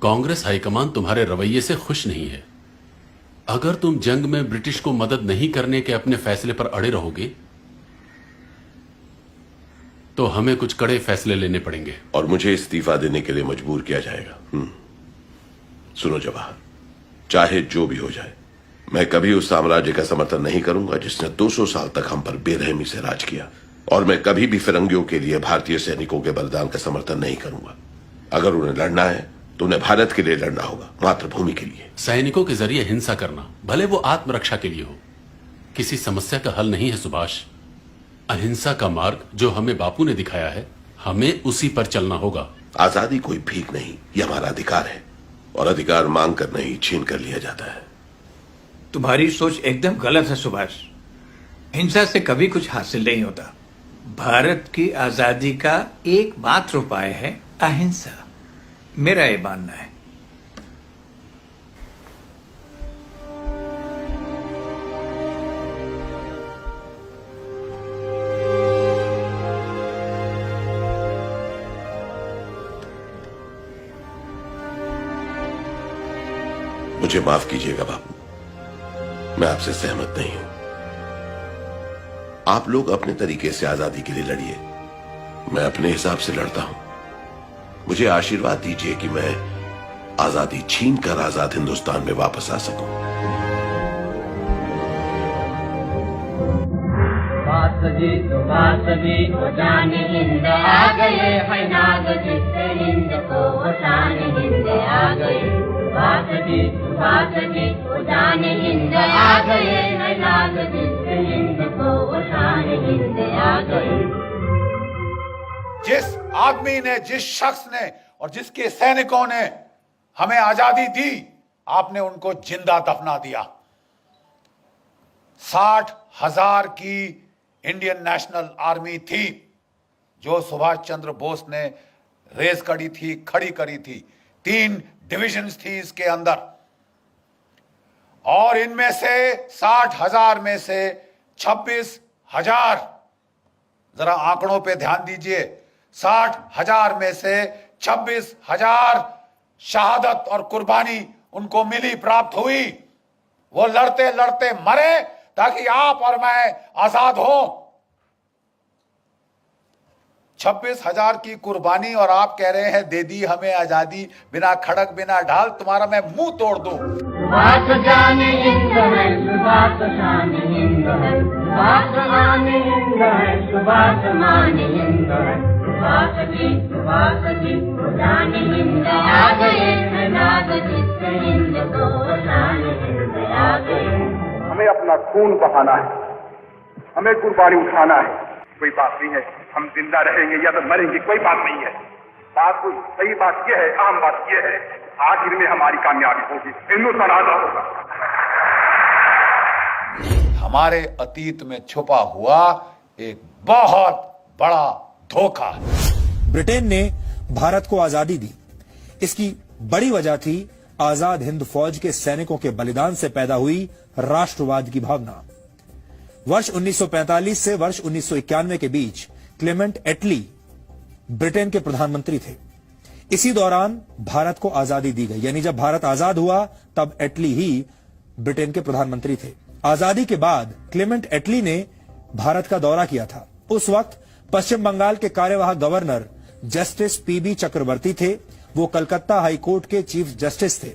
Congress high command तुम्हारे रवैये से खुश नहीं है। अगर तुम जंग में ब्रिटिश को मदद नहीं करने के अपने फैसले पर अड़े रहोगे तो हमें कुछ कड़े फैसले लेने पड़ेंगे। और मुझे इस्तीफा देने के लिए मजबूर किया जाएगा। सुनो जवाहर, चाहे जो भी हो जाए, मैं कभी उस साम्राज्य का समर्थन नहीं करूंगा जिसने 200 साल तक हम पर बेरहमी से राज किया। और मैं कभी भी फिरंगियों के लिए भारतीय सैनिकों के बलिदान का समर्थन नहीं करूंगा। अगर उन्हें लड़ना है तो उन्हें भारत के लिए लड़ना होगा, मातृभूमि के लिए। सैनिकों के जरिए हिंसा करना, भले वो आत्मरक्षा के लिए हो, किसी समस्या का हल नहीं है सुभाष। अहिंसा का मार्ग जो हमें बापू ने दिखाया है, हमें उसी पर चलना होगा। आजादी कोई भीख नहीं, यह हमारा अधिकार है, और अधिकार मांग कर नहीं, छीन कर लिया जाता है। तुम्हारी सोच एकदम गलत है सुभाष। हिंसा से कभी कुछ हासिल नहीं होता। भारत की आजादी का एकमात्र उपाय है अहिंसा। मेरा ये मानना है। मुझे माफ कीजिएगा बापू, मैं आपसे सहमत नहीं हूं। आप लोग अपने तरीके से आजादी के लिए लड़िए, मैं अपने हिसाब से लड़ता हूं। मुझे आशीर्वाद दीजिए कि मैं आजादी छीन कर आजाद हिंदुस्तान में वापस आ सकूं। वो जाने हिंद आ गए है नाग जिससे हिंद को वो शान हिंद आ गए। वो जाने हिंद आ गए है नाग जिससे हिंद को वो शान हिंद आ गए। जिस आदमी ने, जिस शख्स ने और जिसके सैनिकों ने हमें आजादी दी, आपने उनको जिंदा दफना दिया। 60,000 की इंडियन नेशनल आर्मी थी जो सुभाष चंद्र बोस ने रेस करी थी, खड़ी करी थी। 3 डिविजन्स थी इसके अंदर, और इनमें से 60,000 में से 26,000, जरा आंकड़ों पे ध्यान दीजिए, 60,000 में से 26,000 शहादत और कुर्बानी उनको मिली, प्राप्त हुई। वो लड़ते लड़ते मरे ताकि आप और मैं आजाद हो। 26,000 की कुर्बानी, और आप कह रहे हैं दे दी हमें आजादी बिना खड़क बिना ढाल। तुम्हारा मैं मुंह तोड़ दूं। सुभाष जाने हिंद है, सुभाष शान हिंद है, सुभाष माने हिंद है, सुभाष माने हिंद है। सुभाष जी वो जाने हिंद आ गए है नाग जिससे हिंद को वो शान हिंद आ गए। हमें अपना खून बहाना है, हमें कुर्बानी उठाना है। कोई बात नहीं है हम जिंदा रहेंगे या तो मरेंगे, कोई बात नहीं है। बात कोई सही बात यह है, आम बात यह है, आखिर में हमारी कामयाबी होगी, हिंदुस्तान आजाद होगा। हमारे अतीत में छुपा हुआ एक बहुत बड़ा धोखा है। ब्रिटेन ने भारत को आजादी दी, इसकी बड़ी वजह थी आजाद हिंद फौज के सैनिकों के बलिदान से पैदा हुई राष्ट्रवाद की भावना। वर्ष 1945 से वर्ष 1991 के बीच क्लेमेंट एटली ब्रिटेन के प्रधानमंत्री थे। इसी दौरान भारत को आजादी दी गई, यानी जब भारत आजाद हुआ तब एटली ही ब्रिटेन के प्रधानमंत्री थे। आजादी के बाद क्लेमेंट एटली ने भारत का दौरा किया था। उस वक्त पश्चिम बंगाल के कार्यवाहक गवर्नर जस्टिस पीबी चक्रवर्ती थे। वो कलकत्ता हाईकोर्ट के चीफ जस्टिस थे।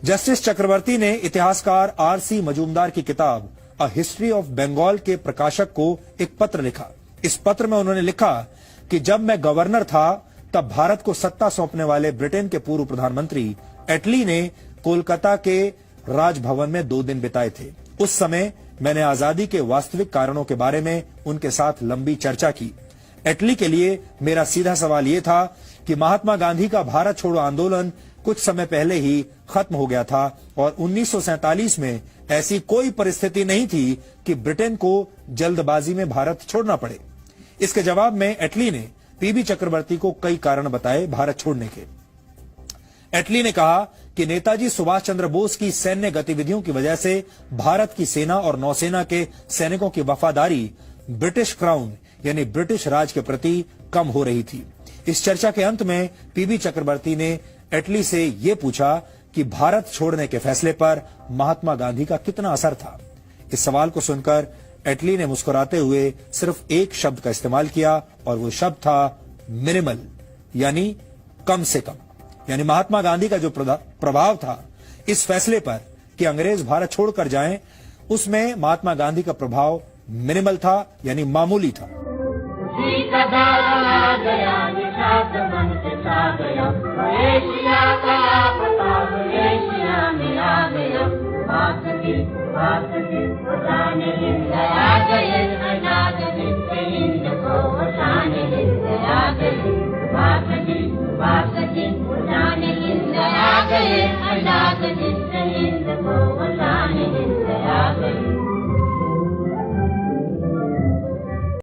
जस्टिस चक्रवर्ती ने इतिहासकार आरसी मजूमदार की किताब अ हिस्ट्री ऑफ बंगाल के प्रकाशक को एक पत्र लिखा। इस पत्र में उन्होंने लिखा कि जब मैं गवर्नर था तब भारत को सत्ता सौंपने वाले ब्रिटेन के पूर्व प्रधानमंत्री एटली ने कोलकाता के राजभवन में 2 दिन बिताए थे। उस समय मैंने आजादी के वास्तविक कारणों के बारे में उनके साथ लंबी चर्चा की। एटली के लिए मेरा सीधा सवाल यह था कि महात्मा गांधी का भारत छोड़ो आंदोलन कुछ समय पहले ही खत्म हो गया था और 1947 में ऐसी कोई परिस्थिति नहीं थी कि ब्रिटेन को जल्दबाजी में भारत छोड़ना पड़े। इसके जवाब में एटली ने पीबी चक्रवर्ती को कई कारण बताए भारत छोड़ने के। एटली ने कहा कि नेताजी सुभाष चंद्र बोस की सैन्य गतिविधियों की वजह से भारत की सेना और नौसेना के सैनिकों की वफादारी ब्रिटिश क्राउन यानी ब्रिटिश राज के प्रति कम हो रही थी। इस चर्चा के अंत में पीबी चक्रवर्ती ने एटली से यह पूछा कि भारत छोड़ने के फैसले पर महात्मा गांधी का कितना असर था। इस सवाल को सुनकर एटली ने मुस्कुराते हुए सिर्फ एक शब्द का इस्तेमाल किया और वो शब्द था मिनिमल, यानी कम से कम। यानी महात्मा गांधी का जो प्रभाव था इस फैसले पर कि अंग्रेज भारत छोड़कर जाएं, उसमें महात्मा गांधी का प्रभाव मिनिमल था, यानी मामूली था। खुशी का दौर आ गया